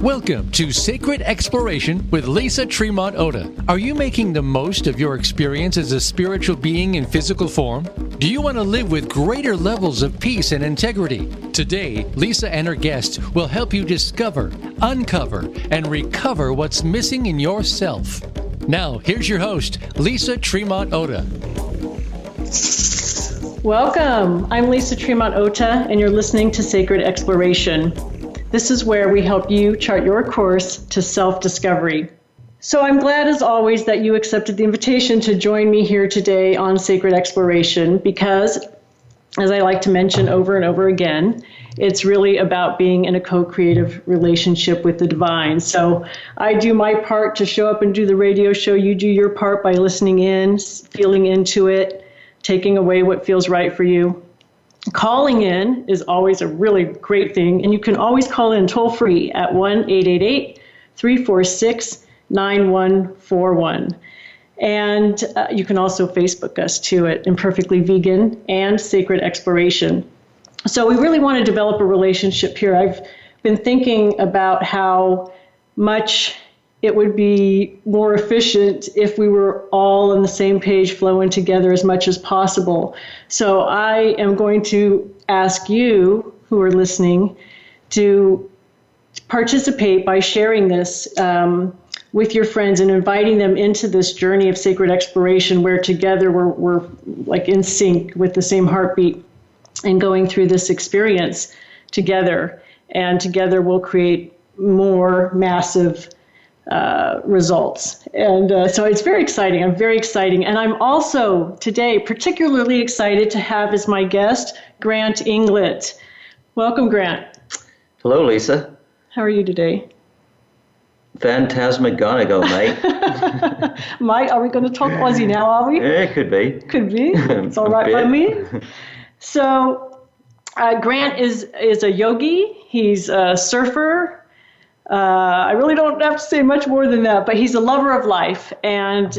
Welcome to Sacred Exploration with Lisa Tremont Oda. Are you making the most of your experience as a spiritual being in physical form? Do you want to live with greater levels of peace and integrity? Today, Lisa and her guests will help you discover, uncover, and recover what's missing in yourself. Now, here's your host, Lisa Tremont Oda. Welcome. I'm Lisa Tremont Oda, and you're listening to Sacred Exploration. This is where we help you chart your course to self-discovery. So I'm glad, as always, that you accepted the invitation to join me here today on Sacred Exploration because, as I like to mention over and over again, it's really about being in a co-creative relationship with the divine. So I do my part to show up and do the radio show. You do your part by listening in, feeling into it, taking away what feels right for you. Calling in is always a really great thing, and you can always call in toll-free at 1-888-346-9141. And you can also Facebook us, too, at ImperfectlyVegan and Sacred Exploration. So we really want to develop a relationship here. I've been thinking about how much it would be more efficient if we were all on the same page, flowing together as much as possible. So I am going to ask you who are listening to participate by sharing this with your friends and inviting them into this journey of sacred exploration where together we're like in sync with the same heartbeat and going through this experience together. And together we'll create more massive results. And so it's very exciting. I'm very exciting. And I'm also today particularly excited to have as my guest, Grant Inglett. Welcome, Grant. Hello, Lisa. How are you today? Phantasmagonico, mate. Mate, are we going to talk Aussie now, are we? Yeah, it could be. Could be. It's all right by me. So Grant is a yogi. He's a surfer. I really don't have to say much more than that, but he's a lover of life, and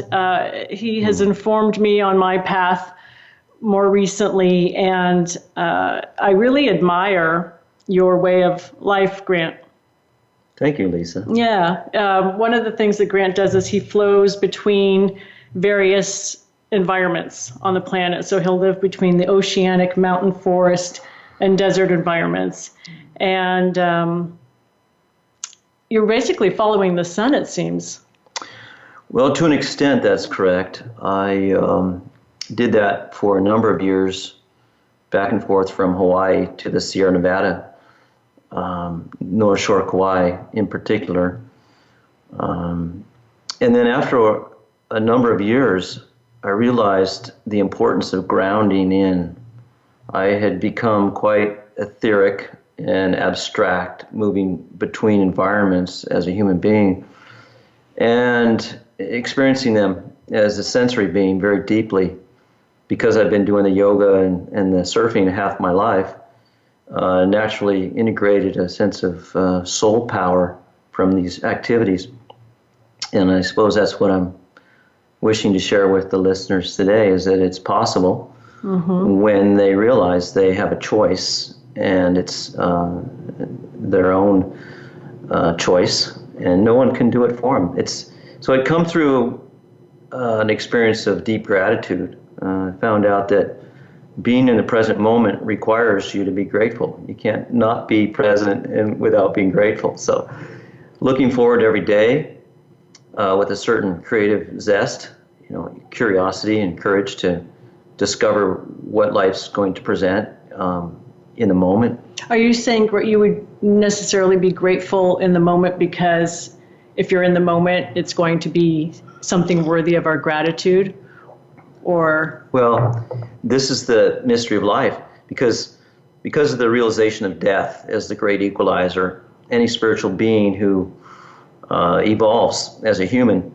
he has informed me on my path more recently, and I really admire your way of life, Grant. Thank you, Lisa. Yeah. One of the things that Grant does is he flows between various environments on the planet. So he'll live between the oceanic, mountain, forest, and desert environments. And you're basically following the sun, it seems. Well, to an extent, that's correct. I did that for a number of years, back and forth from Hawaii to the Sierra Nevada, North Shore Kauai in particular. And then after a number of years, I realized the importance of grounding in. I had become quite etheric and abstract, moving between environments as a human being and experiencing them as a sensory being very deeply because I've been doing the yoga and the surfing half my life, naturally integrated a sense of soul power from these activities. And I suppose that's what I'm wishing to share with the listeners today is that it's possible when they realize they have a choice and it's their own choice, and no one can do it for them. So I come through an experience of deep gratitude. I found out that being in the present moment requires you to be grateful. You can't not be present and without being grateful. So looking forward every day with a certain creative zest, curiosity and courage to discover what life's going to present in the moment. Are you saying you would necessarily be grateful in the moment because if you're in the moment, it's going to be something worthy of our gratitude? Or well, this is the mystery of life because of the realization of death as the great equalizer. Any spiritual being who evolves as a human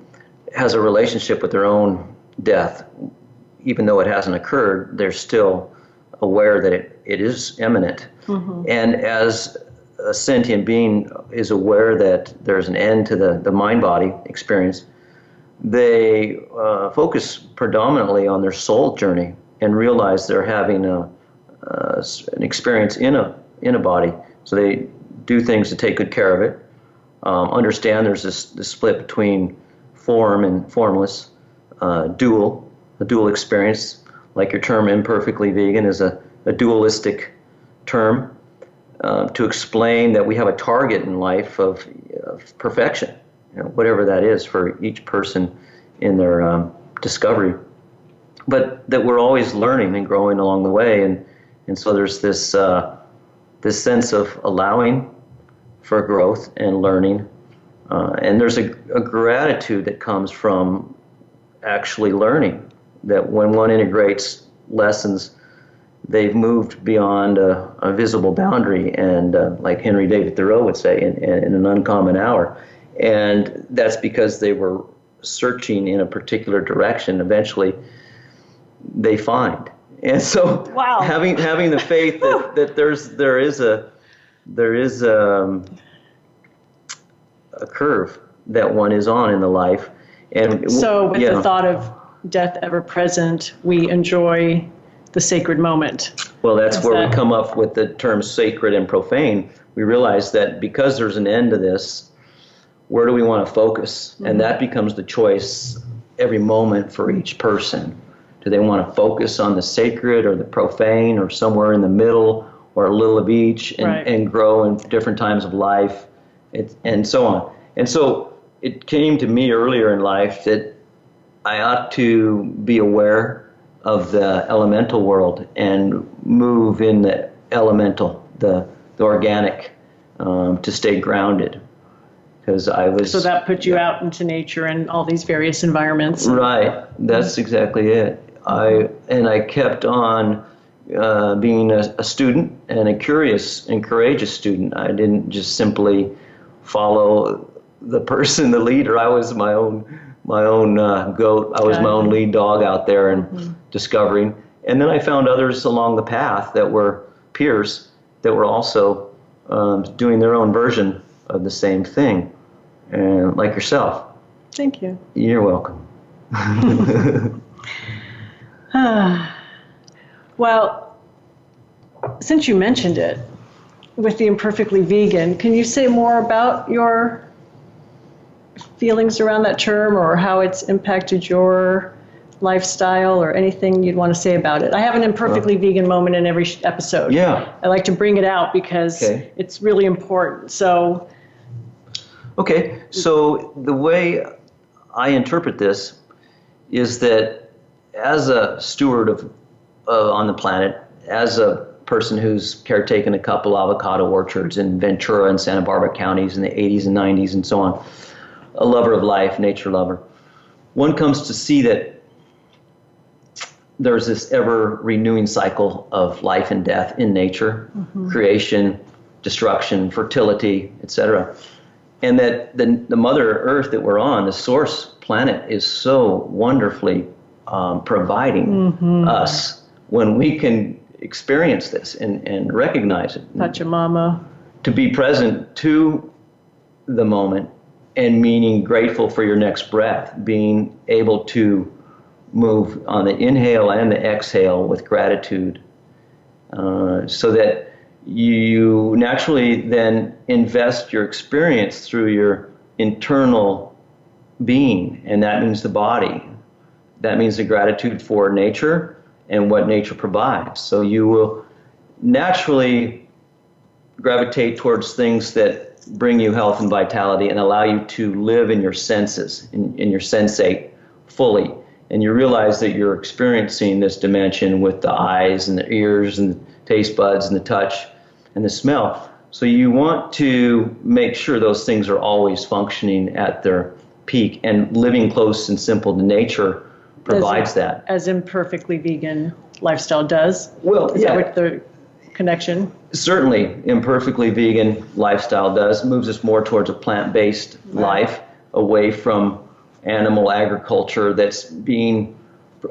has a relationship with their own death. Even though it hasn't occurred, they're still aware that it is imminent. And as a sentient being is aware that there's an end to the mind-body experience, they focus predominantly on their soul journey and realize they're having an experience in a body. So they do things to take good care of it, understand there's this split between form and formless, a dual experience. Like your term imperfectly vegan is a dualistic term to explain that we have a target in life of perfection, whatever that is for each person in their discovery. But that we're always learning and growing along the way, and so there's this sense of allowing for growth and learning, and there's a gratitude that comes from actually learning. That when one integrates lessons, they've moved beyond a visible boundary, and like Henry David Thoreau would say, in an uncommon hour. And that's because they were searching in a particular direction. Eventually, they find. And so, wow. having the faith that there is a curve that one is on in the life. And so with the thought of death ever present, we enjoy the sacred moment. Well, that's where we come up with the terms sacred and profane. We realize that because there's an end to this, where do we want to focus? Mm-hmm. And that becomes the choice every moment for each person. Do they want to focus on the sacred or the profane or somewhere in the middle or a little of each and grow in different times of life and so on. And so it came to me earlier in life that I ought to be aware of the elemental world and move in the elemental, the organic, to stay grounded. Because I was. So that put you out into nature and all these various environments. Right. That's exactly it. I kept on being a student and a curious and courageous student. I didn't just simply follow the person, the leader. I was my own goat. I was my own lead dog out there and discovering. And then I found others along the path that were peers that were also doing their own version of the same thing, and like yourself. Thank you. You're welcome. Well, since you mentioned it, with the Imperfectly Vegan, can you say more about your feelings around that term or how it's impacted your lifestyle or anything you'd want to say about it? I have an Imperfectly Vegan moment in every episode. Yeah. I like to bring it out because it's really important. So. Okay, so the way I interpret this is that as a steward of on the planet, as a person who's caretaken a couple avocado orchards in Ventura and Santa Barbara counties in the 80s and 90s and so on, a lover of life, nature lover, one comes to see that there's this ever-renewing cycle of life and death in nature, creation, destruction, fertility, etc. And that the Mother Earth that we're on, the source planet, is so wonderfully providing us when we can experience this and recognize it. Pachamama. To be present to the moment and meaning grateful for your next breath, being able to move on the inhale and the exhale with gratitude, so that you naturally then invest your experience through your internal being, and that means the body. That means the gratitude for nature and what nature provides. So you will naturally gravitate towards things that bring you health and vitality and allow you to live in your senses, in your sensate fully. And you realize that you're experiencing this dimension with the eyes and the ears and the taste buds and the touch and the smell. So you want to make sure those things are always functioning at their peak, and living close and simple to nature provides that. As Imperfectly Vegan lifestyle does? Well, Is that what the connection? Certainly, Imperfectly Vegan lifestyle does. Moves us more towards a plant-based life, away from animal agriculture that's being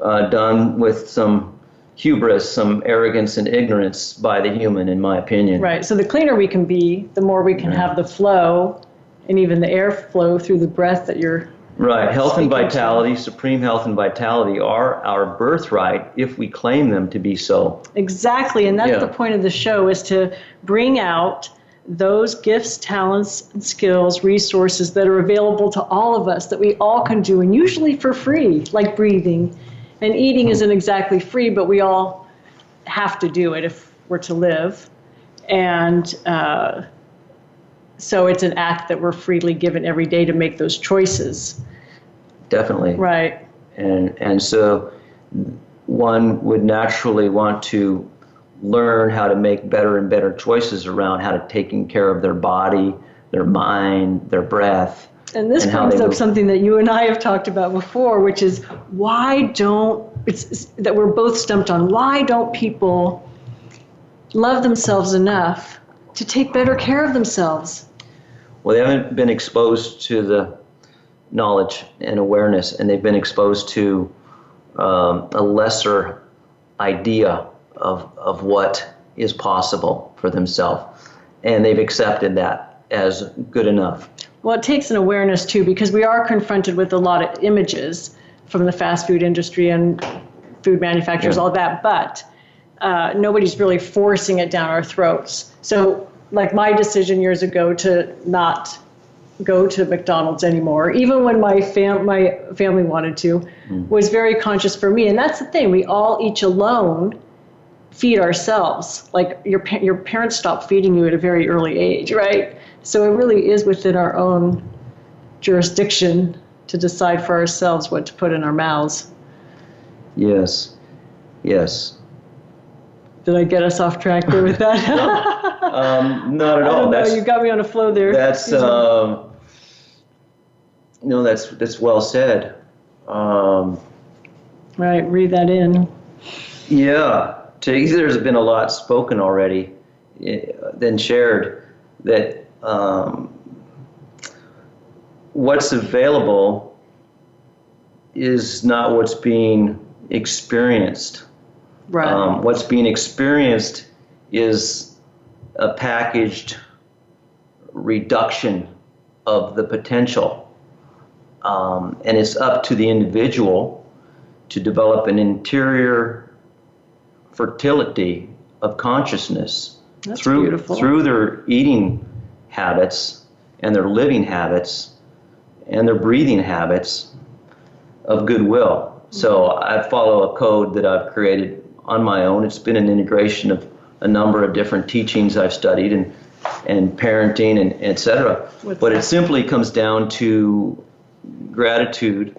done with some hubris, some arrogance and ignorance by the human, in my opinion. Right. So the cleaner we can be, the more we can have the flow and even the airflow through the breath that you're right. Health and vitality, supreme health and vitality are our birthright if we claim them to be so. Exactly. And that's the point of the show, is to bring out those gifts, talents, and skills, resources that are available to all of us that we all can do, and usually for free, like breathing. And eating isn't exactly free, but we all have to do it if we're to live. And so it's an act that we're freely given every day to make those choices. Definitely. Right. And so one would naturally want to learn how to make better and better choices around how to taking care of their body, their mind, their breath. And this brings up something that you and I have talked about before, which is that we're both stumped on. Why don't people love themselves enough to take better care of themselves? Well, they haven't been exposed to the knowledge and awareness, and they've been exposed to a lesser idea of what is possible for themselves. And they've accepted that as good enough. Well, it takes an awareness, too, because we are confronted with a lot of images from the fast food industry and food manufacturers, all that, but nobody's really forcing it down our throats. So, like my decision years ago to not go to McDonald's anymore, even when my family wanted to, was very conscious for me. And that's the thing, we all each alone feed ourselves. Like your parents stopped feeding you at a very early age, right? So it really is within our own jurisdiction to decide for ourselves what to put in our mouths. Yes. Did I get us off track there with that? Not at all. You got me on a flow there. That's that's well said. Right, read that in. Yeah. There's been a lot spoken already, then shared, that what's available is not what's being experienced. Right. What's being experienced is a packaged reduction of the potential. And it's up to the individual to develop an interior fertility of consciousness through their eating habits and their living habits and their breathing habits of goodwill. So I follow a code that I've created on my own. It's been an integration of a number of different teachings I've studied and parenting and et cetera. But it simply comes down to gratitude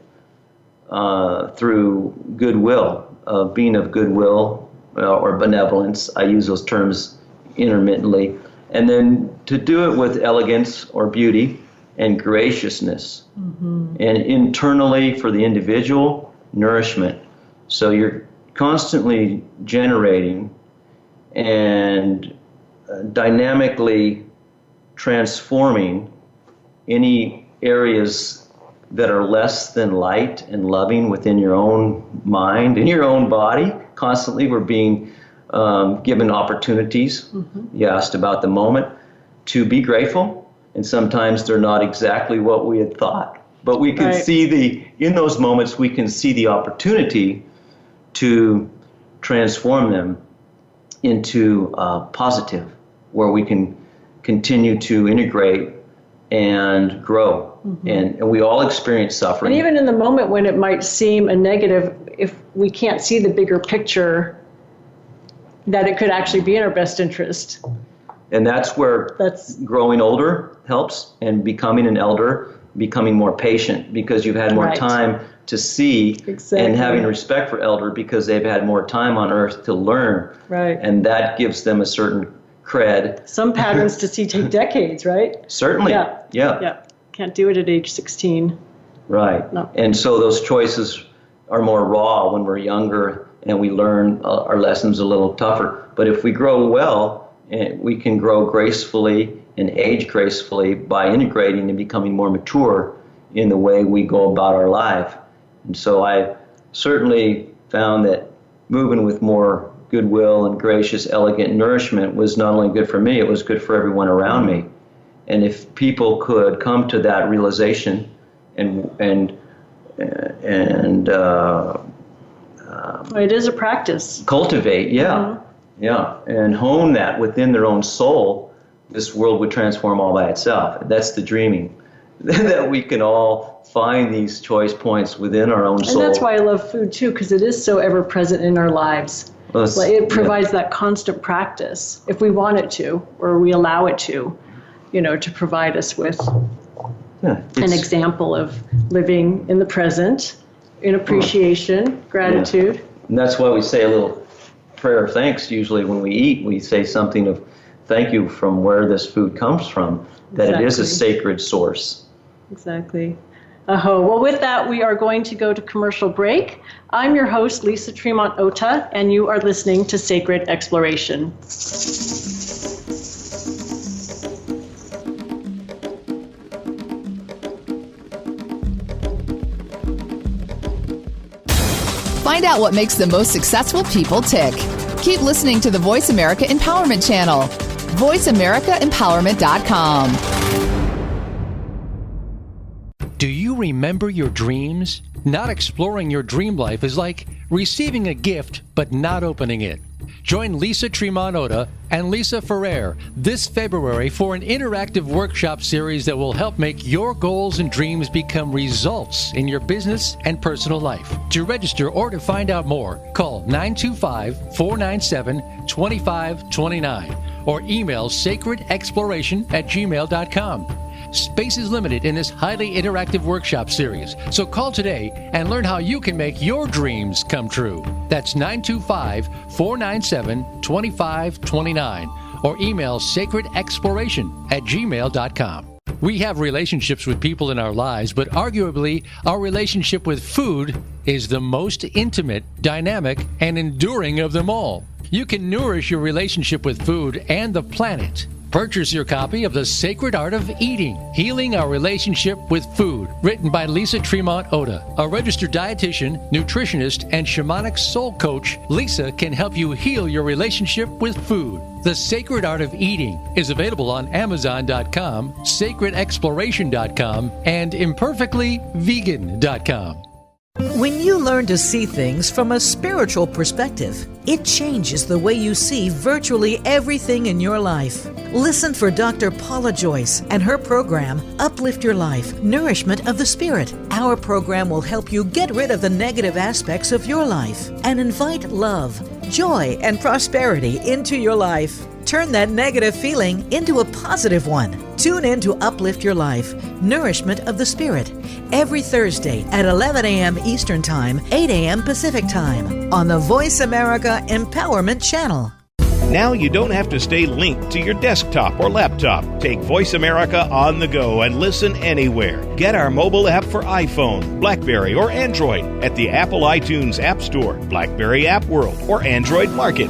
through goodwill, being of goodwill or benevolence. I use those terms intermittently. And then to do it with elegance or beauty and graciousness. And internally for the individual, nourishment. So you're constantly generating and dynamically transforming any areas that are less than light and loving within your own mind and your own body. Constantly we're being given opportunities. You asked about the moment to be grateful, and sometimes they're not exactly what we had thought. But we can see in those moments, we can see the opportunity to transform them into positive, where we can continue to integrate and grow. And we all experience suffering. And even in the moment when it might seem a negative, if we can't see the bigger picture, that it could actually be in our best interest. And that's where growing older helps, and becoming an elder, becoming more patient, because you've had more time to see and having respect for elder because they've had more time on earth to learn. Right. And that gives them a certain cred. Some patterns to see take decades, right? Certainly. Yeah. Can't do it at age 16. Right. No. And so those choices are more raw when we're younger, and we learn our lessons a little tougher. But if we grow well, we can grow gracefully and age gracefully by integrating and becoming more mature in the way we go about our life. And so I certainly found that moving with more goodwill and gracious, elegant nourishment was not only good for me, it was good for everyone around me. And if people could come to that realization and it is a practice. Cultivate, and hone that within their own soul, this world would transform all by itself. That's the dreaming, that we can all find these choice points within our own soul. And that's why I love food too, because it is so ever present in our lives. Well, it provides that constant practice, if we want it to, or we allow it to, to provide us with an example of living in the present, in appreciation, gratitude. Yeah. And that's why we say a little prayer of thanks usually when we eat. We say something of thank you from where this food comes from, that It is a sacred source. Exactly. Well, with that, we are going to go to commercial break. I'm your host, Lisa Tremont Ota, and you are listening to Sacred Exploration. Find out what makes the most successful people tick. Keep listening to the Voice America Empowerment Channel. VoiceAmericaEmpowerment.com. Do you remember your dreams? Not exploring your dream life is like receiving a gift but not opening it. Join Lisa Tremont Ota and Lisa Ferrer this February for an interactive workshop series that will help make your goals and dreams become results in your business and personal life. To register or to find out more, call 925-497-2529 or email sacredexploration@gmail.com. Space is limited in this highly interactive workshop series, so call today and learn how you can make your dreams come true. That's 925-497-2529 or email sacredexploration@gmail.com. We have relationships with people in our lives, but arguably our relationship with food is the most intimate, dynamic, and enduring of them all. You can nourish your relationship with food and the planet. Purchase your copy of The Sacred Art of Eating, Healing Our Relationship with Food, written by Lisa Tremont Ota. A registered dietitian, nutritionist, and shamanic soul coach, Lisa can help you heal your relationship with food. The Sacred Art of Eating is available on Amazon.com, SacredExploration.com, and ImperfectlyVegan.com. When you learn to see things from a spiritual perspective, it changes the way you see virtually everything in your life. Listen for Dr. Paula Joyce and her program, Uplift Your Life, Nourishment of the Spirit. Our program will help you get rid of the negative aspects of your life and invite love, joy, and prosperity into your life. Turn that negative feeling into a positive one. Tune in to Uplift Your Life, Nourishment of the Spirit, every Thursday at 11 a.m. Eastern Time, 8 a.m. Pacific Time, on the Voice America Empowerment Channel. Now you don't have to stay linked to your desktop or laptop. Take Voice America on the go and listen anywhere. Get our mobile app for iPhone, BlackBerry, or Android at the Apple iTunes App Store, BlackBerry App World, or Android Market.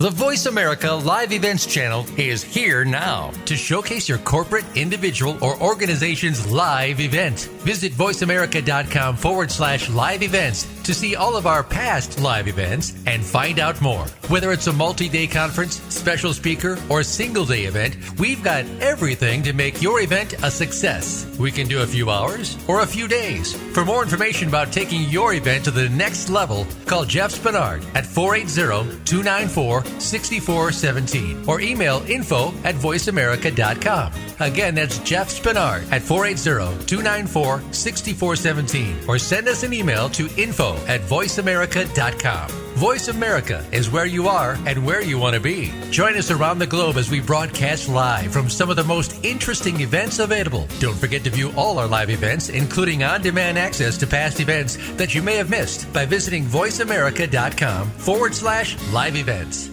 The Voice America Live Events channel is here now to showcase your corporate, individual, or organization's live event. Visit voiceamerica.com/live events to see all of our past live events and find out more. Whether it's a multi-day conference, special speaker, or single-day event, we've got everything to make your event a success. We can do a few hours or a few days. For more information about taking your event to the next level, call Jeff Spinard at 480-294-6417 or email info@voiceamerica.com. Again, that's Jeff Spinard at 480-294-6417 or send us an email to info@voiceamerica.com. Voice America is where you are and where you want to be. Join us around the globe as we broadcast live from some of the most interesting events available. Don't forget to view all our live events, including on-demand access to past events that you may have missed by visiting voiceamerica.com/live events.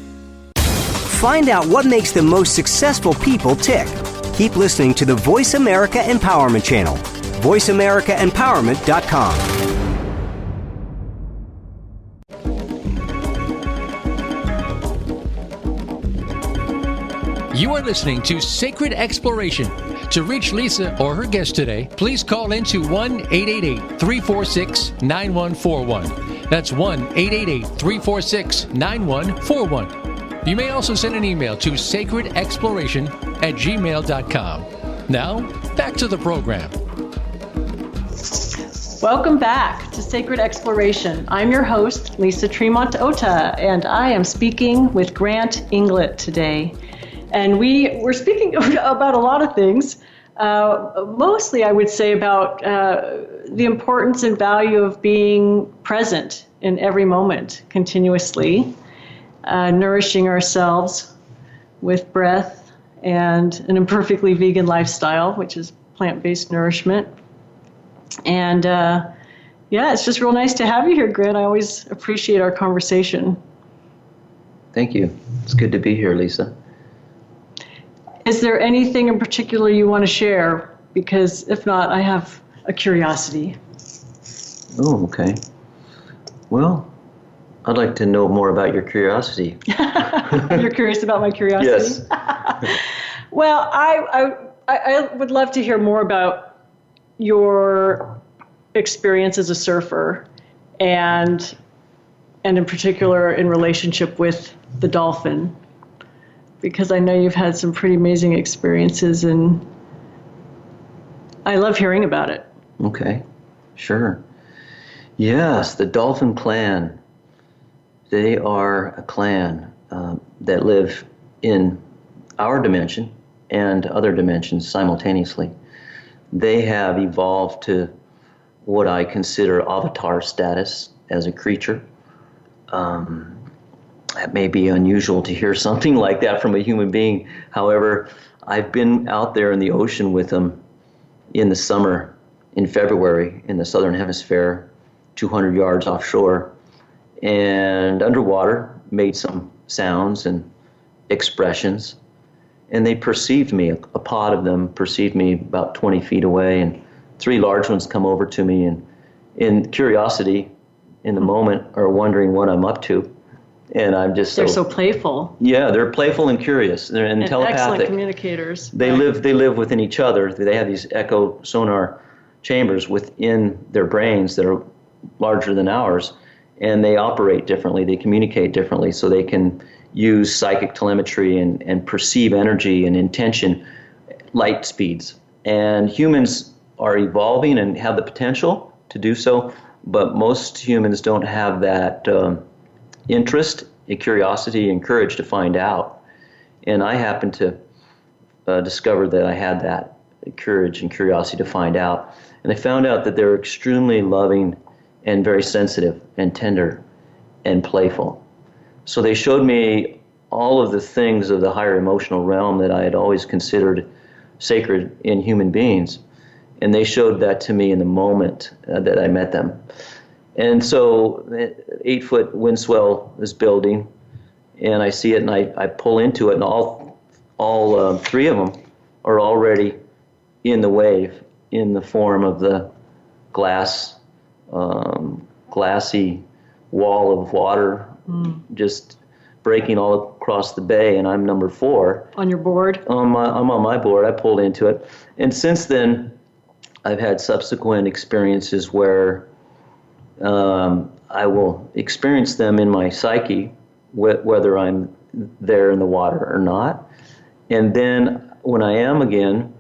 Find out what makes the most successful people tick. Keep listening to the Voice America Empowerment Channel, VoiceAmericaEmpowerment.com. You are listening to Sacred Exploration. To reach Lisa or her guest today, please call into 1-888-346-9141. That's 1-888-346-9141. You may also send an email to sacredexploration@gmail.com. Now, back to the program. Welcome back to Sacred Exploration. I'm your host, Lisa Tremont Ota, and I am speaking with Grant Inglett today. And we're speaking about a lot of things. Mostly, I would say about the importance and value of being present in every moment, continuously, nourishing ourselves with breath and an imperfectly vegan lifestyle, which is plant-based nourishment. And it's just real nice to have you here, Grant. I always appreciate our conversation. Thank you. It's good to be here, Lisa. Is there anything in particular you want to share? Because if not, I have a curiosity. Oh, okay. Well, I'd like to know more about your curiosity. You're curious about my curiosity? Yes. Well, I would love to hear more about your experience as a surfer, and in particular in relationship with the dolphin, because I know you've had some pretty amazing experiences, and I love hearing about it. Okay, sure. Yes, the dolphin clan. They are a clan that live in our dimension and other dimensions simultaneously. They have evolved to what I consider avatar status as a creature. That may be unusual to hear something like that from a human being. However, I've been out there in the ocean with them in the summer, in February, in the southern hemisphere, 200 yards offshore, and underwater, made some sounds and expressions. And they perceived me, a pod of them perceived me about 20 feet away, and 3 large ones come over to me, and in curiosity, in the moment, are wondering what I'm up to. And I'm just They're so playful. Yeah, they're playful and curious. They're and telepathic. Excellent communicators. They live within each other. They have these echo sonar chambers within their brains that are larger than ours, and they operate differently. They communicate differently, so they can use psychic telemetry and perceive energy and intention, light speeds. And humans are evolving and have the potential to do so, but most humans don't have that interest, curiosity, and courage to find out. And I happened to discover that I had that courage and curiosity to find out. And I found out that they're extremely loving and very sensitive and tender and playful. So they showed me all of the things of the higher emotional realm that I had always considered sacred in human beings. And they showed that to me in the moment that I met them. And so 8-foot wind swell is building, and I see it, and I pull into it, and all 3 of them are already in the wave, in the form of the glassy wall of water, just breaking all across the bay, and I'm number 4. On your board? I'm on my board. I pulled into it. And since then, I've had subsequent experiences where I will experience them in my psyche, whether I'm there in the water or not. And then when I am again,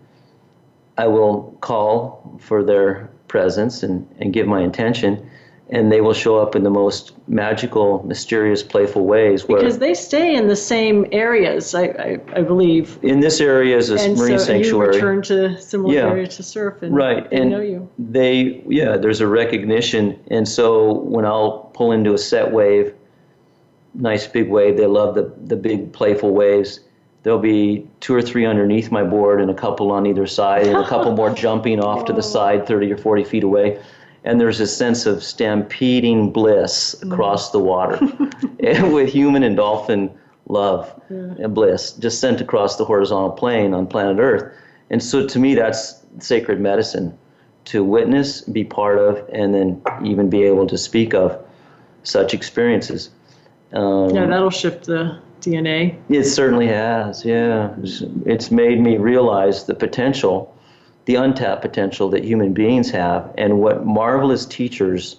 I will call for their presence and give my intention, and they will show up in the most magical, mysterious, playful ways. Because they stay in the same areas, I believe. In this area is a marine sanctuary. And so you return to similar areas to surf, and they know you. There's a recognition. And so when I'll pull into a set wave, nice big wave, they love the big playful waves. There'll be 2 or 3 underneath my board and a couple on either side, and a couple more jumping off to the side 30 or 40 feet away. And there's a sense of stampeding bliss across the water, and with human and dolphin love and bliss just sent across the horizontal plane on planet Earth. And so to me, that's sacred medicine, to witness, be part of, and then even be able to speak of such experiences. That'll shift the DNA. It certainly has, yeah. It's made me realize the potential, the untapped potential that human beings have, and what marvelous teachers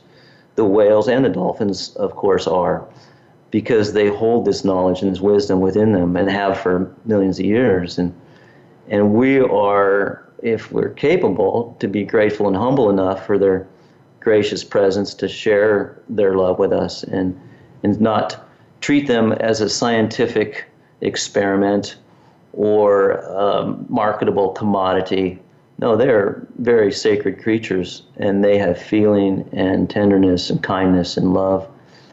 the whales and the dolphins, of course, are, because they hold this knowledge and this wisdom within them and have for millions of years. And we are, if we're capable, to be grateful and humble enough for their gracious presence to share their love with us, and not treat them as a scientific experiment or marketable commodity. No, they're very sacred creatures, and they have feeling and tenderness and kindness and love.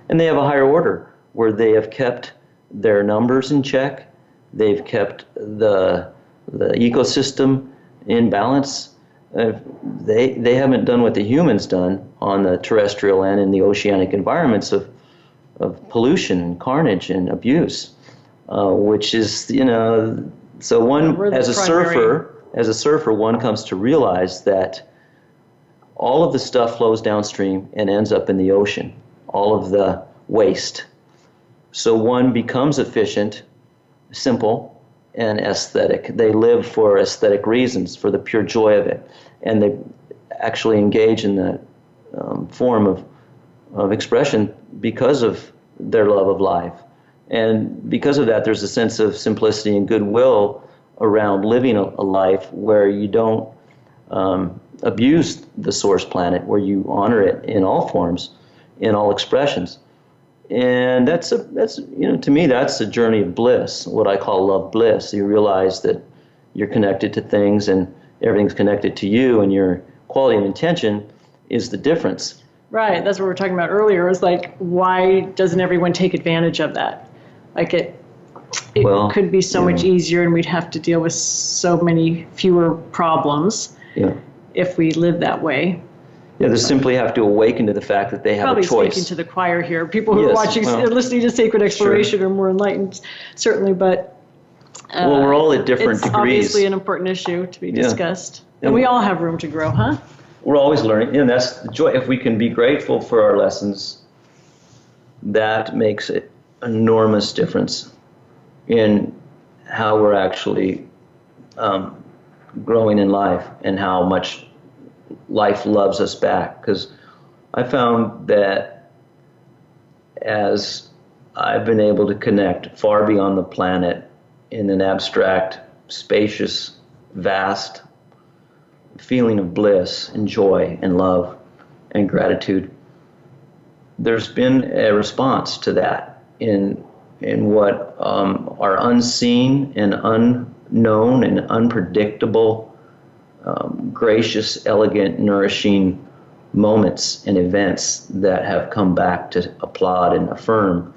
And they have a higher order where they have kept their numbers in check. They've kept the ecosystem in balance. They haven't done what the humans done on the terrestrial and in the oceanic environments of pollution and carnage and abuse, which is, so one, as a surfer, one comes to realize that all of the stuff flows downstream and ends up in the ocean, all of the waste. So one becomes efficient, simple, and aesthetic. They live for aesthetic reasons, for the pure joy of it, and they actually engage in that form of expression because of their love of life. And because of that, there's a sense of simplicity and goodwill around living a life where you don't abuse the source planet, where you honor it in all forms, in all expressions. And that's to me, that's a journey of bliss, what I call love bliss. You realize that you're connected to things and everything's connected to you, and your quality of intention is the difference. Right, that's what we were talking about earlier. It was like, why doesn't everyone take advantage of that? Like it could be so much easier, and we'd have to deal with so many fewer problems if we live that way. Yeah, they simply have to awaken to the fact that they have a choice. Probably speaking to the choir here. People who are watching, listening to Sacred Exploration are more enlightened, certainly, but we're all at different degrees. It's obviously an important issue to be discussed. And we all have room to grow, huh? We're always learning, and that's the joy. If we can be grateful for our lessons, that makes an enormous difference in how we're actually growing in life and how much life loves us back. Because I found that as I've been able to connect far beyond the planet in an abstract, spacious, vast feeling of bliss and joy and love and gratitude, there's been a response to that in what are unseen and unknown and unpredictable, gracious, elegant, nourishing moments and events that have come back to applaud and affirm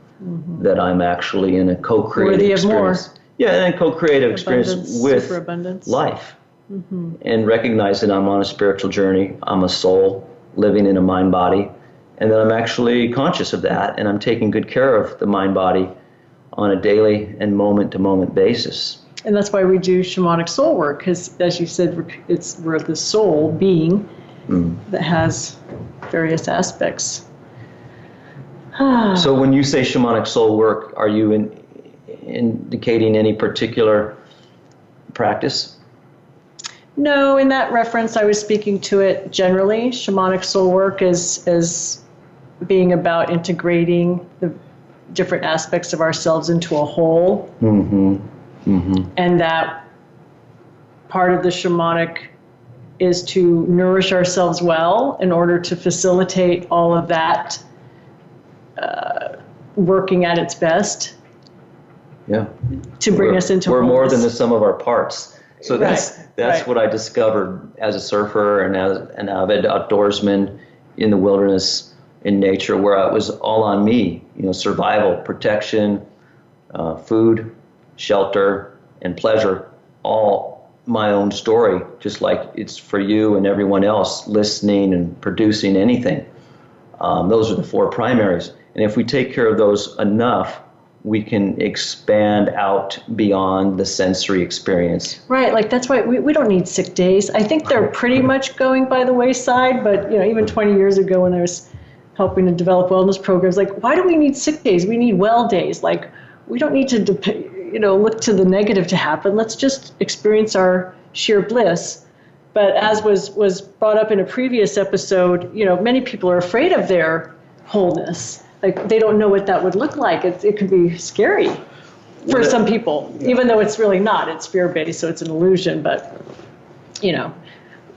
that I'm actually in a co-creative experience. Yeah, and a co-creative experience with life. And recognize that I'm on a spiritual journey. I'm a soul living in a mind body, and that I'm actually conscious of that, and I'm taking good care of the mind body on a daily and moment-to-moment basis. And that's why we do shamanic soul work, because, as you said, we're the soul being that has various aspects. So when you say shamanic soul work, are you indicating any particular practice? No, in that reference, I was speaking to it generally. Shamanic soul work is being about integrating the different aspects of ourselves into a whole. And that part of the shamanic is to nourish ourselves well in order to facilitate all of that working at its best. Yeah. To bring us into wholeness. We're more than the the sum of our parts. So that's what I discovered as a surfer and as an avid outdoorsman in the wilderness, in nature, where it was all on me, survival, protection, food, shelter, and pleasure, all my own story, just like it's for you and everyone else listening and producing anything. Those are the four primaries. And if we take care of those enough, we can expand out beyond the sensory experience. Right, like that's why we don't need sick days. I think they're pretty much going by the wayside, but even 20 years ago when I was helping to develop wellness programs, like, why do we need sick days? We need well days. Like, we don't need to look to the negative to happen. Let's just experience our sheer bliss. But as was brought up in a previous episode, many people are afraid of their wholeness. Like, they don't know what that would look like. It could be scary for some people, even though it's really not. It's fear-based, so it's an illusion. But,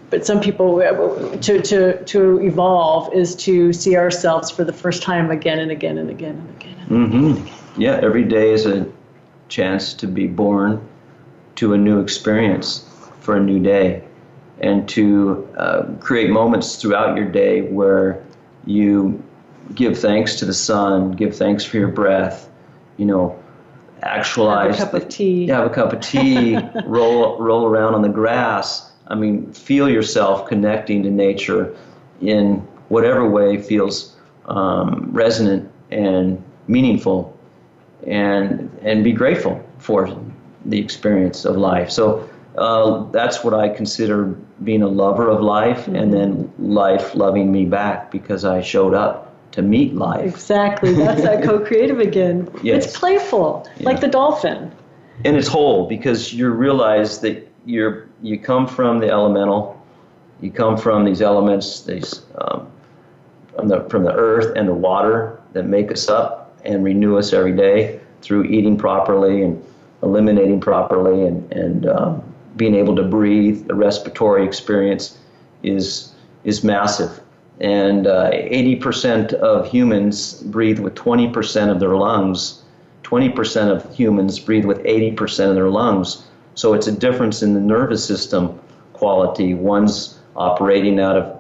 but some people, to evolve is to see ourselves for the first time again and again and again and again. And again. Yeah, every day is a chance to be born to a new experience for a new day, and to create moments throughout your day where you give thanks to the sun, give thanks for your breath, actualize. Have a cup of tea. Have a cup of tea, roll around on the grass. I mean, feel yourself connecting to nature in whatever way feels resonant and meaningful, and be grateful for the experience of life. So that's what I consider being a lover of life, and then life loving me back because I showed up to meet life. Exactly. That's that co-creative again. Yes. It's playful, like the dolphin. And it's whole, because you realize that you come from the elemental, you come from these elements, from the earth and the water that make us up and renew us every day through eating properly and eliminating properly and being able to breathe. The respiratory experience is massive. And 80% of humans breathe with 20% of their lungs. 20% of humans breathe with 80% of their lungs. So it's a difference in the nervous system quality. One's operating out of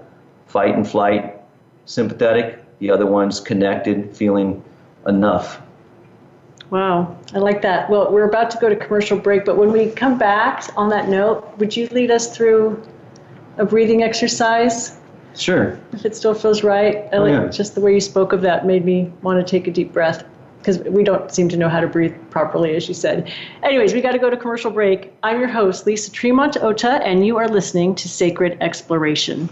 fight and flight, sympathetic. The other one's connected, feeling enough. Wow, I like that. Well, we're about to go to commercial break, but when we come back on that note, would you lead us through a breathing exercise? Sure. If it still feels right. I like just the way you spoke of that made me want to take a deep breath, because we don't seem to know how to breathe properly, as you said. Anyways, we got to go to commercial break. I'm your host, Lisa Tremont-Ota, and you are listening to Sacred Exploration.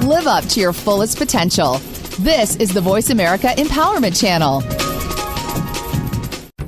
Live up to your fullest potential. This is the Voice America Empowerment Channel.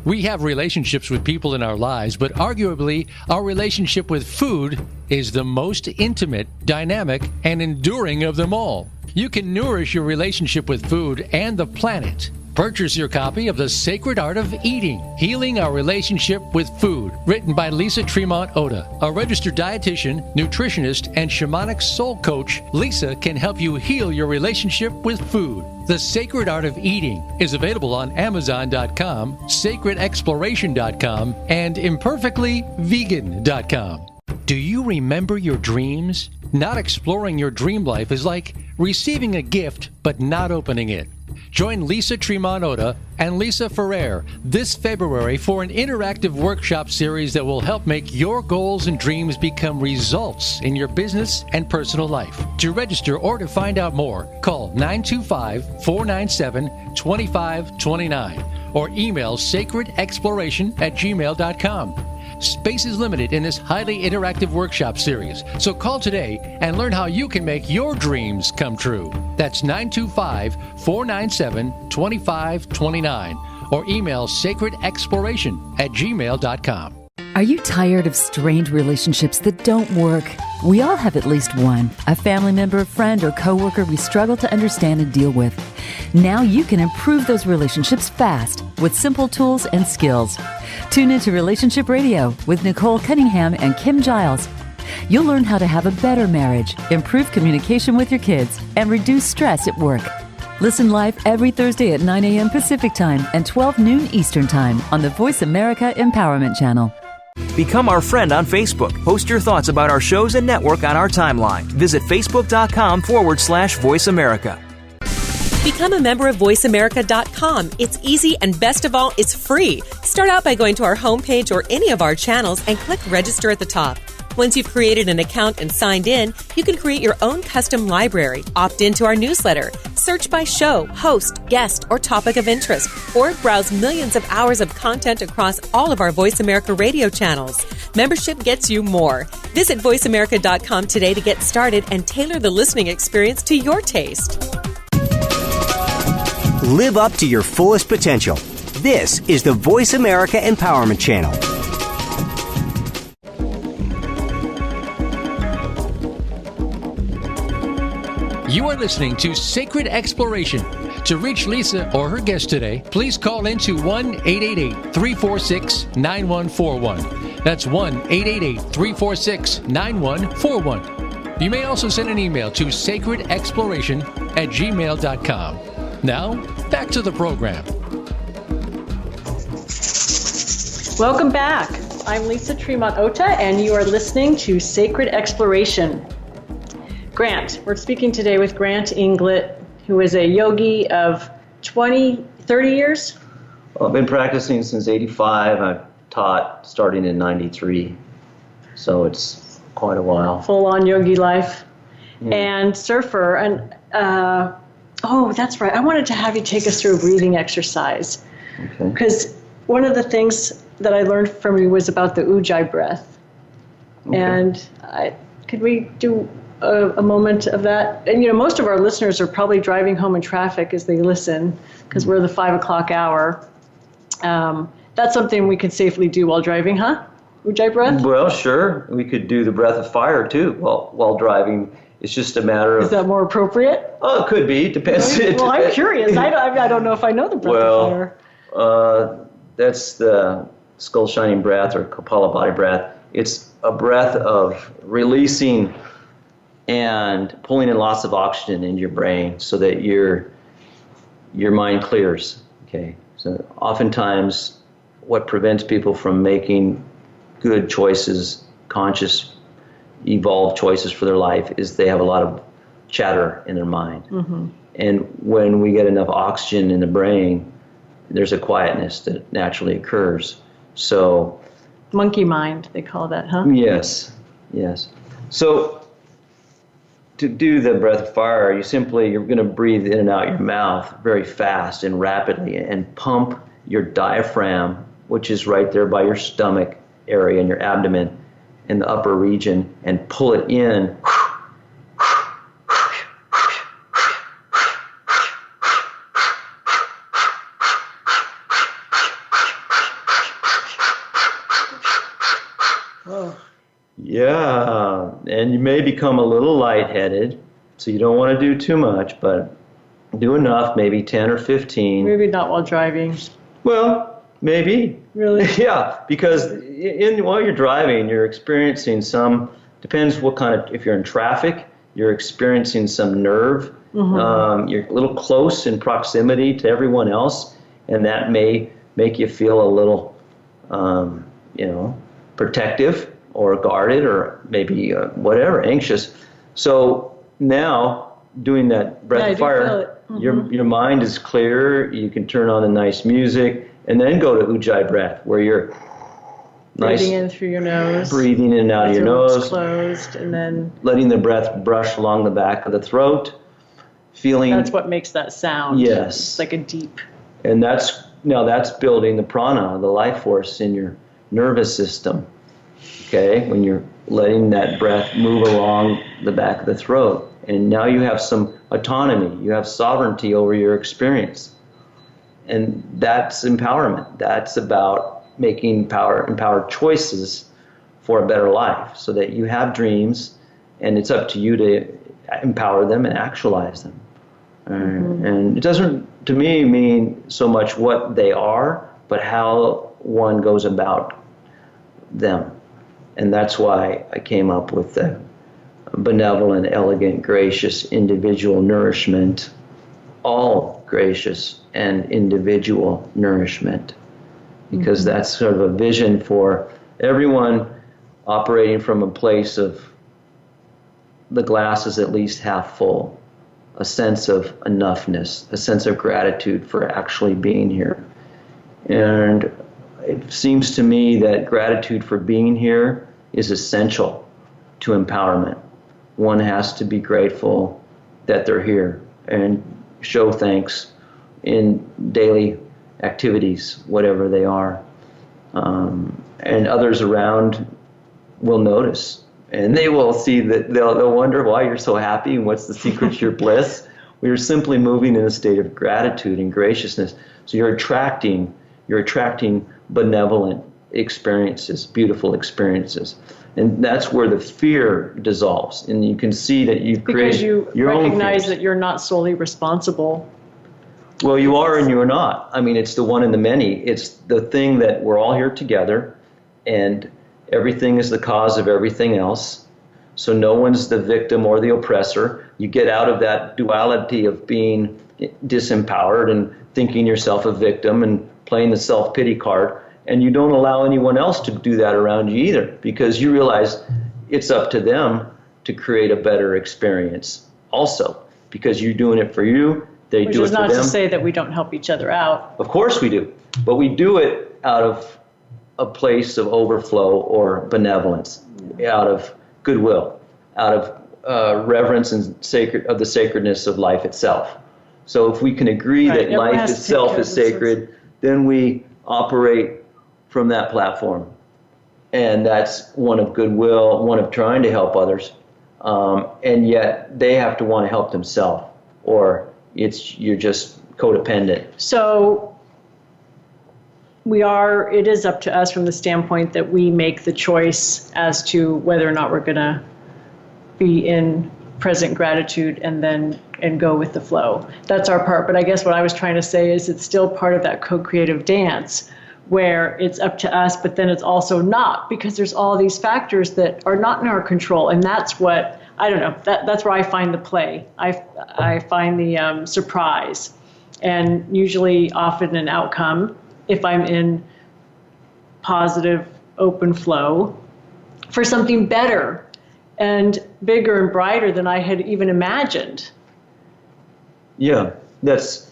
We have relationships with people in our lives, but arguably our relationship with food is the most intimate, dynamic, and enduring of them all. You can nourish your relationship with food and the planet. Purchase your copy of The Sacred Art of Eating, Healing Our Relationship with Food, written by Lisa Tremont-Ota. A registered dietitian, nutritionist, and shamanic soul coach, Lisa can help you heal your relationship with food. The Sacred Art of Eating is available on Amazon.com, SacredExploration.com, and ImperfectlyVegan.com. Do you remember your dreams? Not exploring your dream life is like receiving a gift but not opening it. Join Lisa Tremont-Ota and Lisa Ferrer this February for an interactive workshop series that will help make your goals and dreams become results in your business and personal life. To register or to find out more, call 925-497-2529 or email sacredexploration@gmail.com. Space is limited in this highly interactive workshop series, so call today and learn how you can make your dreams come true. That's 925-497-2529 or email sacredexploration@gmail.com. Are you tired of strained relationships that don't work? We all have at least one, a family member, friend, or coworker we struggle to understand and deal with. Now you can improve those relationships fast with simple tools and skills. Tune into Relationship Radio with Nicole Cunningham and Kim Giles. You'll learn how to have a better marriage, improve communication with your kids, and reduce stress at work. Listen live every Thursday at 9 a.m. Pacific Time and 12 noon Eastern Time on the Voice America Empowerment Channel. Become our friend on Facebook. Post your thoughts about our shows and network on our timeline. Visit Facebook.com/Voice America. Become a member of VoiceAmerica.com. It's easy, and best of all, it's free. Start out by going to our homepage or any of our channels and click register at the top. Once you've created an account and signed in, you can create your own custom library, opt into our newsletter, search by show, host, guest, or topic of interest, or browse millions of hours of content across all of our Voice America radio channels. Membership gets you more. Visit VoiceAmerica.com today to get started and tailor the listening experience to your taste. Live up to your fullest potential. This is the Voice America Empowerment Channel. You are listening to Sacred Exploration. To reach Lisa or her guest today, please call into 1-888-346-9141. That's 1-888-346-9141. You may also send an email to sacredexploration@gmail.com. Now, back to the program. Welcome back. I'm Lisa Tremont Ota, and you are listening to Sacred Exploration. Grant, we're speaking today with Grant Inglett, who is a yogi of 30 years? Well, I've been practicing since 85. I've taught starting in 93. So it's quite a while. Full-on yogi life. And surfer. And, that's right. I wanted to have you take us through a breathing exercise. Okay. Because one of the things that I learned from you was about the ujjayi breath. Okay. And could we do a moment of that? And, most of our listeners are probably driving home in traffic as they listen, because we're the 5 o'clock hour. That's something we could safely do while driving, huh? Ujjayi breath? Well, sure. We could do the breath of fire, too, while driving. It's just a matter of... Is that more appropriate? Oh, it could be. Depends. Well, I'm curious. I don't know if I know the breath of fire. That's the skull shining breath or Kapalabhati breath. It's a breath of releasing and pulling in lots of oxygen into your brain so that your mind clears. Okay. So oftentimes what prevents people from making good choices, conscious, evolved choices for their life is they have a lot of chatter in their mind. Mm-hmm. And when we get enough oxygen in the brain, there's a quietness that naturally occurs. So, monkey mind, they call that, huh? Yes. So, to do the breath of fire, you're going to breathe in and out your mouth very fast and rapidly and pump your diaphragm, which is right there by your stomach area and your abdomen in the upper region, and pull it in. Yeah, and you may become a little lightheaded, so you don't want to do too much, but do enough, maybe 10 or 15. Maybe not while driving. Well, maybe. Really? Yeah, because while you're driving, you're experiencing depends what kind of, if you're in traffic, you're experiencing some nerve. Mm-hmm. You're a little close in proximity to everyone else, and that may make you feel a little, protective or guarded or maybe anxious. So now doing that breath of fire, mm-hmm. your mind is clear, you can turn on the nice music, and then go to ujjayi breath where you're breathing in through your nose. Breathing in and out of your nose. Closed, and then letting the breath brush along the back of the throat. Feeling that's what makes that sound. Yes. It's like a deep. And that's building the prana, the life force in your nervous system. Okay, when you're letting that breath move along the back of the throat. And now you have some autonomy, you have sovereignty over your experience. And that's empowerment. That's about making empowered choices for a better life so that you have dreams and it's up to you to empower them and actualize them. Mm-hmm. And it doesn't, to me, mean so much what they are, but how one goes about them. And that's why I came up with the benevolent, elegant, gracious, individual nourishment, all gracious and individual nourishment, because mm-hmm. that's sort of a vision for everyone operating from a place of the glass is at least half full, a sense of enoughness, a sense of gratitude for actually being here. And it seems to me that gratitude for being here is essential to empowerment. One has to be grateful that they're here and show thanks in daily activities, whatever they are. And others around will notice. And they will see that they'll wonder why you're so happy and what's the secret to your bliss. We are simply moving in a state of gratitude and graciousness. So you're attracting benevolent experiences, beautiful experiences. And that's where the fear dissolves. And you can see that you've created your own fears. Because you recognize that you're not solely responsible. Well, you are and you're not. I mean, it's the one and the many. It's the thing that we're all here together, and everything is the cause of everything else. So no one's the victim or the oppressor. You get out of that duality of being disempowered and thinking yourself a victim and playing the self-pity card. And you don't allow anyone else to do that around you either, because you realize it's up to them to create a better experience also, because you're doing it for you, they do it for them. Which is not to say that we don't help each other out. Of course we do, but we do it out of a place of overflow or benevolence, out of goodwill, out of reverence and of the sacredness of life itself. So if we can agree that life itself is sacred, then we operate from that platform. And that's one of goodwill, one of trying to help others. And yet they have to want to help themselves, or you're just codependent. So it is up to us from the standpoint that we make the choice as to whether or not we're going to be in present gratitude and go with the flow. That's our part. But I guess what I was trying to say is it's still part of that co-creative dance where it's up to us, but then it's also not, because there's all these factors that are not in our control. And that's what, I don't know, that's where I find the play. I find the surprise, and usually often an outcome if I'm in positive, open flow for something better and bigger and brighter than I had even imagined. Yeah, that's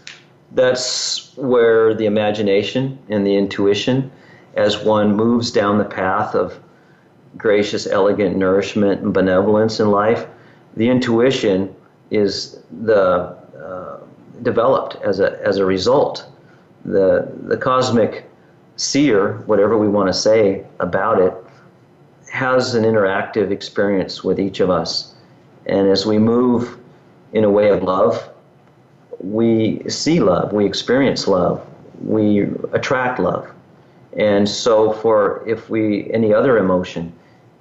where the imagination and the intuition, as one moves down the path of gracious, elegant nourishment and benevolence in life, the intuition is developed as a result. The cosmic seer, whatever we want to say about it, has an interactive experience with each of us. And as we move in a way of love, we see love, we experience love, we attract love. And so any other emotion,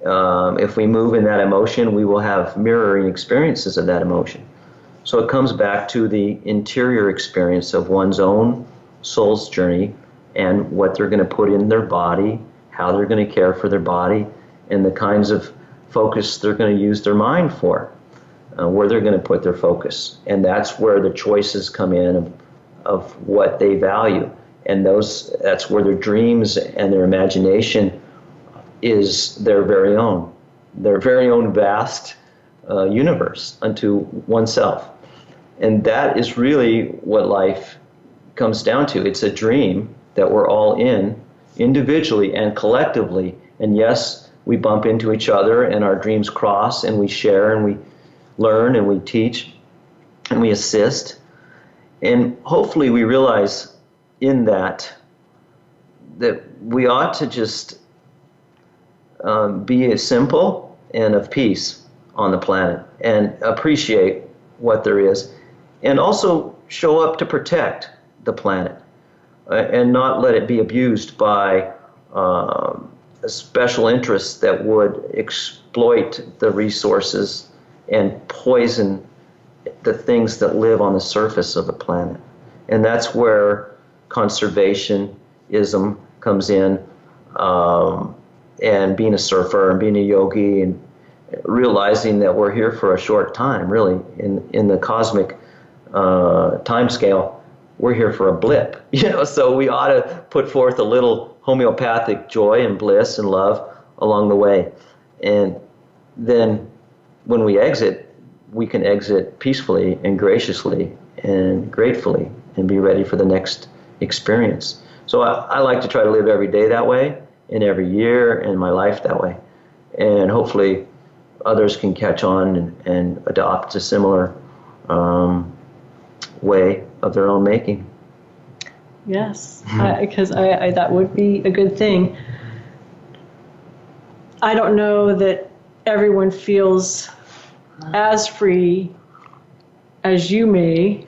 if we move in that emotion, we will have mirroring experiences of that emotion. So it comes back to the interior experience of one's own soul's journey and what they're going to put in their body, how they're going to care for their body, and the kinds of focus they're going to use their mind for, where they're going to put their focus. And that's where the choices come in of what they value. And that's where their dreams and their imagination is their very own vast universe unto oneself. And that is really what life comes down to. It's a dream that we're all in, individually and collectively. And yes, we bump into each other and our dreams cross, and we share and we learn and we teach and we assist. And hopefully we realize in that we ought to just be simple and of peace on the planet and appreciate what there is, and also show up to protect the planet and not let it be abused by special interests that would exploit the resources and poison the things that live on the surface of the planet. And that's where conservationism comes in, and being a surfer and being a yogi and realizing that we're here for a short time, really, in the cosmic time scale. We're here for a blip, so we ought to put forth a little homeopathic joy and bliss and love along the way. And then when we exit, we can exit peacefully and graciously and gratefully and be ready for the next experience. So I like to try to live every day that way, and every year in my life that way. And hopefully others can catch on and adopt a similar way of their own making. Yes, because that would be a good thing. I don't know that everyone feels as free as you may,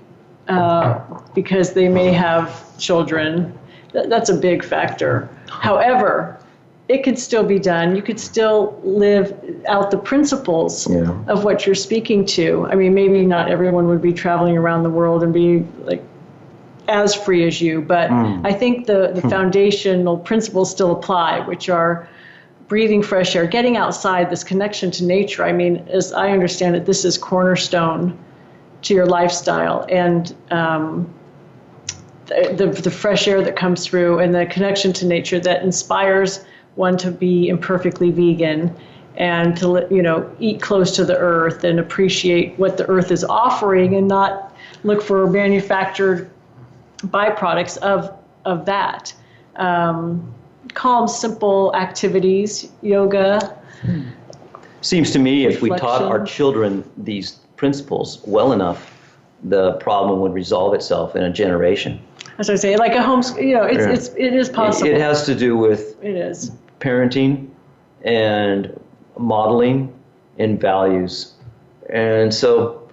because they may have children. That's a big factor. However, it could still be done. You could still live out the principles of what you're speaking to. I mean, maybe not everyone would be traveling around the world and be like as free as you, but I think the foundational principles still apply, which are breathing fresh air, getting outside, this connection to nature. I mean, as I understand it, this is cornerstone to your lifestyle. And the fresh air that comes through and the connection to nature that inspires one to be imperfectly vegan and to, eat close to the earth and appreciate what the earth is offering and not look for manufactured byproducts of that. Calm, simple activities, yoga. Seems to me if we taught reflection. our children these principles well enough, the problem would resolve itself in a generation. As I say, like a it is possible. It has to do with It is. parenting and modeling and values. And so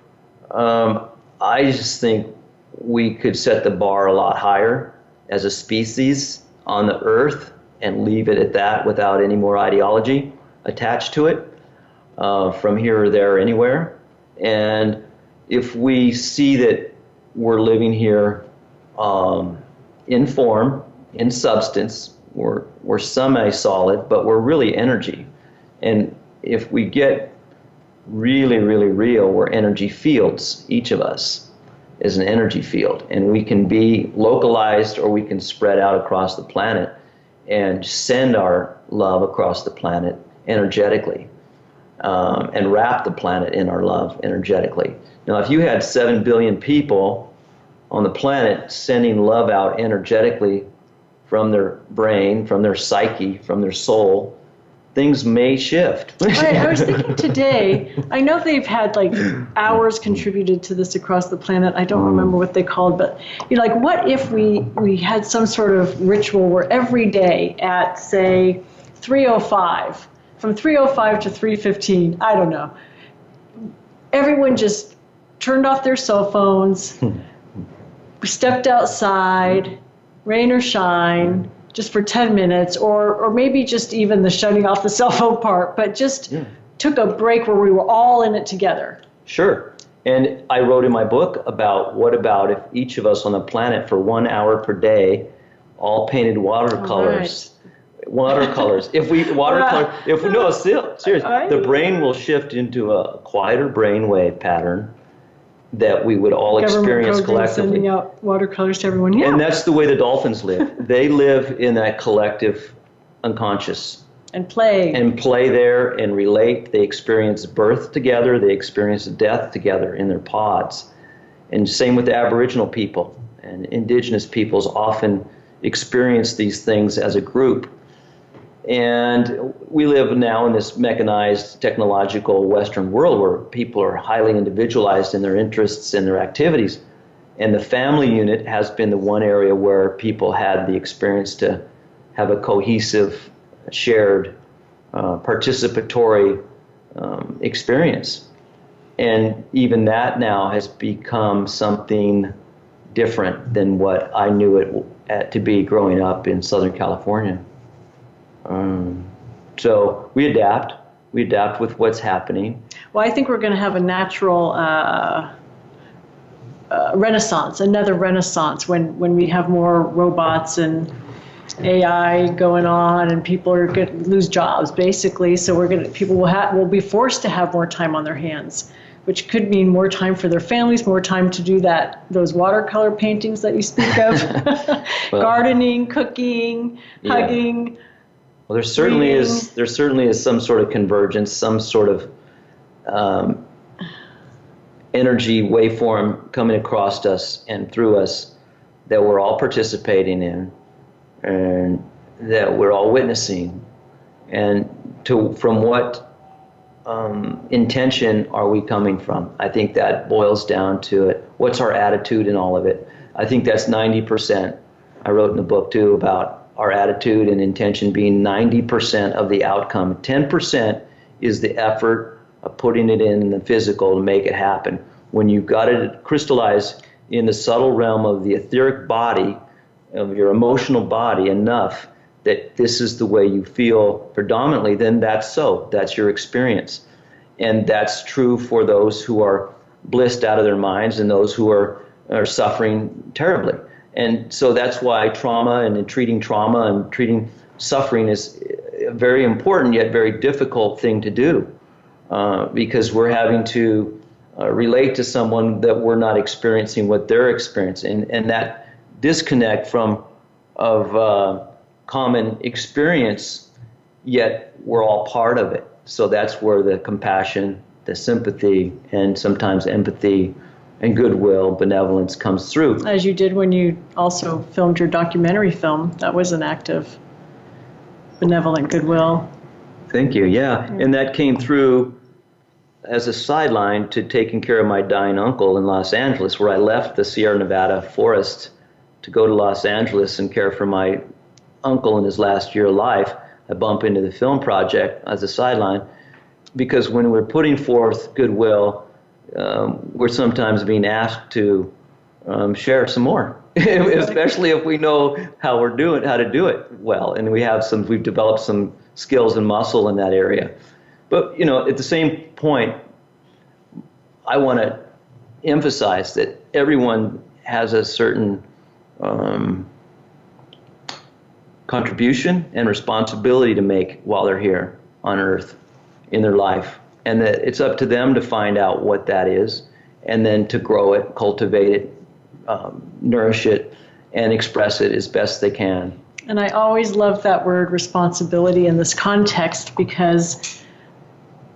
I just think we could set the bar a lot higher as a species on the earth and leave it at that without any more ideology attached to it from here or there or anywhere. And if we see that we're living here in form, in substance, we're semi-solid, but we're really energy. And if we get really, really real, we're energy fields. Each of us is an energy field. And we can be localized or we can spread out across the planet and send our love across the planet energetically and wrap the planet in our love energetically. Now, if you had 7 billion people on the planet sending love out energetically from their brain, from their psyche, from their soul, things may shift. Right, I was thinking today, I know they've had like hours contributed to this across the planet. I don't remember what they called, but what if we had some sort of ritual where every day at, say, 3:05, from 3:05 to 3:15, I don't know, everyone just turned off their cell phones, stepped outside, rain or shine, just for 10 minutes, or maybe just even the shutting off the cell phone part, but just took a break where we were all in it together. Sure. And I wrote in my book about what about if each of us on the planet for 1 hour per day all painted watercolors. Right. Watercolors. Seriously, the brain will shift into a quieter brainwave pattern that we would all experience collectively. Sending out watercolors to everyone. Yeah. And that's the way the dolphins live. They live in that collective unconscious. And play. And play there and relate. They experience birth together. They experience death together in their pods. And same with the Aboriginal people. And indigenous peoples often experience these things as a group. And we live now in this mechanized, technological Western world where people are highly individualized in their interests and their activities. And the family unit has been the one area where people had the experience to have a cohesive, shared, participatory experience. And even that now has become something different than what I knew it to be growing up in Southern California. So we adapt with what's happening. Well, I think we're going to have a natural renaissance, another renaissance when we have more robots and AI going on, and people are going to lose jobs basically. So people will be forced to have more time on their hands, which could mean more time for their families, more time to do those watercolor paintings that you speak of, gardening, cooking, hugging. Well, there certainly is some sort of convergence, some sort of energy waveform coming across us and through us that we're all participating in and that we're all witnessing. And from what intention are we coming from? I think that boils down to it. What's our attitude in all of it? I think that's 90%. I wrote in the book too about our attitude and intention being 90% of the outcome. 10% is the effort of putting it in the physical to make it happen. When you've got it crystallized in the subtle realm of the etheric body, of your emotional body enough that this is the way you feel predominantly, then that's your experience. And that's true for those who are blissed out of their minds and those who are suffering terribly. And so that's why trauma and treating suffering is very important yet very difficult thing to do because we're having to relate to someone that we're not experiencing what they're experiencing, and that disconnect of common experience, yet we're all part of it. So that's where the compassion, the sympathy, and sometimes empathy and goodwill, benevolence comes through. As you did when you also filmed your documentary film. That was an act of benevolent goodwill. Thank you, yeah. And that came through as a sideline to taking care of my dying uncle in Los Angeles, where I left the Sierra Nevada forest to go to Los Angeles and care for my uncle in his last year of life. I bump into the film project as a sideline because when we're putting forth goodwill, we're sometimes being asked to share some more, especially if we know how to do it well, and we've developed some skills and muscle in that area. But at the same point, I want to emphasize that everyone has a certain contribution and responsibility to make while they're here on Earth in their life, and that it's up to them to find out what that is, and then to grow it, cultivate it, nourish it, and express it as best they can. And I always love that word responsibility in this context because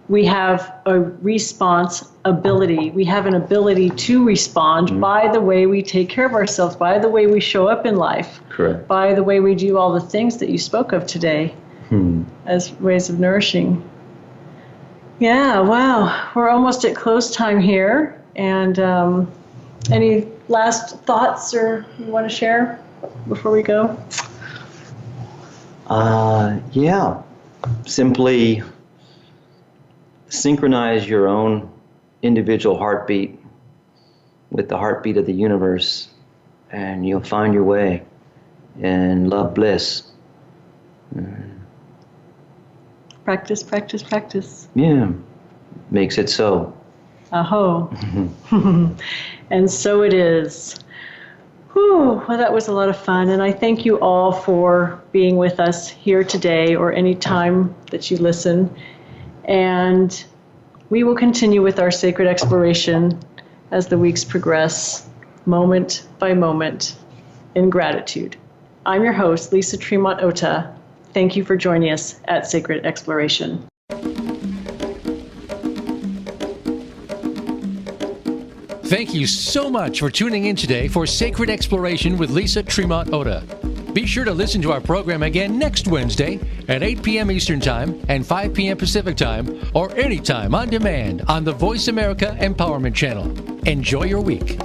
we have a response ability. We have an ability to respond by the way we take care of ourselves, by the way we show up in life, correct, by the way we do all the things that you spoke of today as ways of nourishing. Yeah, wow. We're almost at close time here. And any last thoughts or you want to share before we go? Yeah. Simply synchronize your own individual heartbeat with the heartbeat of the universe, and you'll find your way and love bliss. Practice, practice, practice. Yeah, makes it so. Aho. And so it is. Whew, well, that was a lot of fun, and I thank you all for being with us here today or any time that you listen. And we will continue with our sacred exploration as the weeks progress, moment by moment, in gratitude. I'm your host, Lisa Tremont Ota. Thank you for joining us at Sacred Exploration. Thank you so much for tuning in today for Sacred Exploration with Lisa Tremont Ota. Be sure to listen to our program again next Wednesday at 8 p.m. Eastern Time and 5 p.m. Pacific Time, or anytime on demand on the Voice America Empowerment Channel. Enjoy your week.